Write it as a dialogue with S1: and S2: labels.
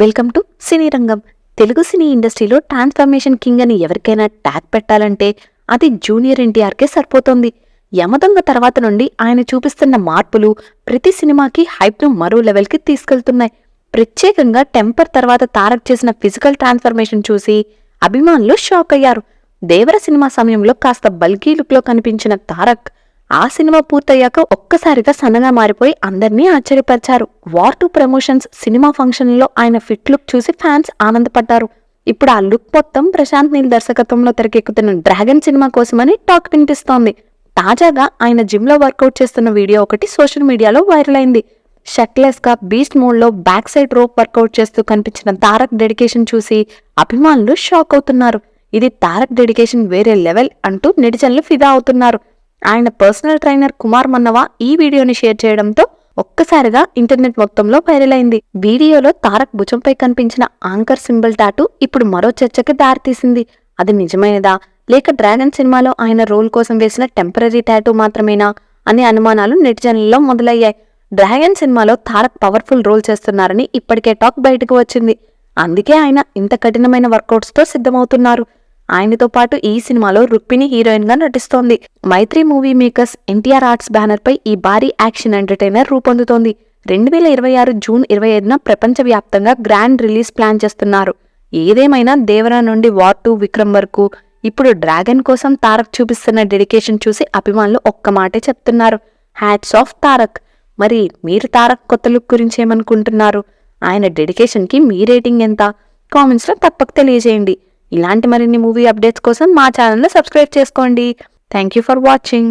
S1: Welcome to సినీ రంగం. తెలుగు సినీ ఇండస్ట్రీలో transformation king అని ఎవరికైనా ట్యాగ్ పెట్టాలంటే అది జూనియర్ ఎన్టీఆర్కే సరిపోతుంది. యమదొంగ తర్వాత నుండి ఆయన చూపిస్తున్న మార్పులు ప్రతి సినిమాకి హైప్ను మరో లెవెల్కి తీసుకెళ్తున్నాయి. ప్రత్యేకంగా టెంపర్ తర్వాత తారక్ చేసిన ఫిజికల్ ట్రాన్స్ఫర్మేషన్ చూసి అభిమానులు షాక్ అయ్యారు. దేవర సినిమా సమయంలో కాస్త బల్కీ లుక్లో కనిపించిన తారక్ ఆ సినిమా పూర్తయ్యాక ఒక్కసారిగా సన్నగా మారిపోయి అందర్నీ ఆశ్చర్యపరిచారు. వార్ 2 ప్రమోషన్స్ సినిమా ఫంక్షన్లో ఆయన ఫిట్ లుక్ చూసి ఫ్యాన్స్ ఆనందపడ్డారు. ఇప్పుడు ఆ లుక్ మొత్తం ప్రశాంత్ నీల్ దర్శకత్వంలో తెరకెక్కుతున్న డ్రాగన్ సినిమా కోసమని టాక్ వినిపిస్తోంది. తాజాగా ఆయన జిమ్ లో వర్కౌట్ చేస్తున్న వీడియో ఒకటి సోషల్ మీడియాలో వైరల్ అయింది. షర్ట్లెస్ గా బీస్ట్ మోడ్ లో బ్యాక్ సైడ్ రోప్ వర్కౌట్ చేస్తూ కనిపించిన తారక్ డెడికేషన్ చూసి అభిమానులు షాక్ అవుతున్నారు. ఇది తారక్ డెడికేషన్ వేరే లెవెల్ అంటూ నెటిజన్లు ఫిదా అవుతున్నారు. ఆయన పర్సనల్ ట్రైనర్ కుమార్ మన్నవా ఈ వీడియోని షేర్ చేయడంతో ఒక్కసారిగా ఇంటర్నెట్ మొత్తంలో వైరల్ అయింది. వీడియోలో తారక్ భుజంపై కనిపించిన ఆంకర్ సింబల్ టాటూ ఇప్పుడు మరో చర్చకి దారితీసింది. అది నిజమైనదా లేక డ్రాగన్ సినిమాలో ఆయన రోల్ కోసం వేసిన టెంపరరీ టాటూ మాత్రమేనా అనే అనుమానాలు నెటిజన్లలో మొదలయ్యాయి. డ్రాగన్ సినిమాలో తారక్ పవర్ఫుల్ రోల్ చేస్తున్నారని ఇప్పటికే టాక్ బయటకు వచ్చింది. అందుకే ఆయన ఇంత కఠినమైన వర్కౌట్స్ తో సిద్ధమవుతున్నారు. ఆయనతో పాటు ఈ సినిమాలో రుక్మిణి హీరోయిన్ గా నటిస్తోంది. Mythri movie makers NTR arts banner పై ఈ భారీ యాక్షన్ ఎంటర్టైనర్ రూపొందుతోంది. 2026 జూన్ 25న ప్రపంచవ్యాప్తంగా గ్రాండ్ రిలీజ్ ప్లాన్ చేస్తున్నారు. ఏదేమైనా దేవరా నుండి వార్ 2 విక్రమ్ వరకు ఇప్పుడు డ్రాగన్ కోసం తారక్ చూపిస్తున్న డెడికేషన్ చూసి అభిమానులు ఒక్క మాటే చెప్తున్నారు, హ్యాట్స్ ఆఫ్ తారక్. మరి మీరు తారక్ కొత్త లుక్ గురించి ఏమనుకుంటున్నారు? ఆయన డెడికేషన్ కి మీ రేటింగ్ ఎంత? కామెంట్స్ లో తప్పక తెలియజేయండి. ఇలాంటి మరిన్ని మూవీ అప్డేట్స్ కోసం మా ఛానల్ని సబ్స్క్రైబ్ చేసుకోండి. Thank you for watching.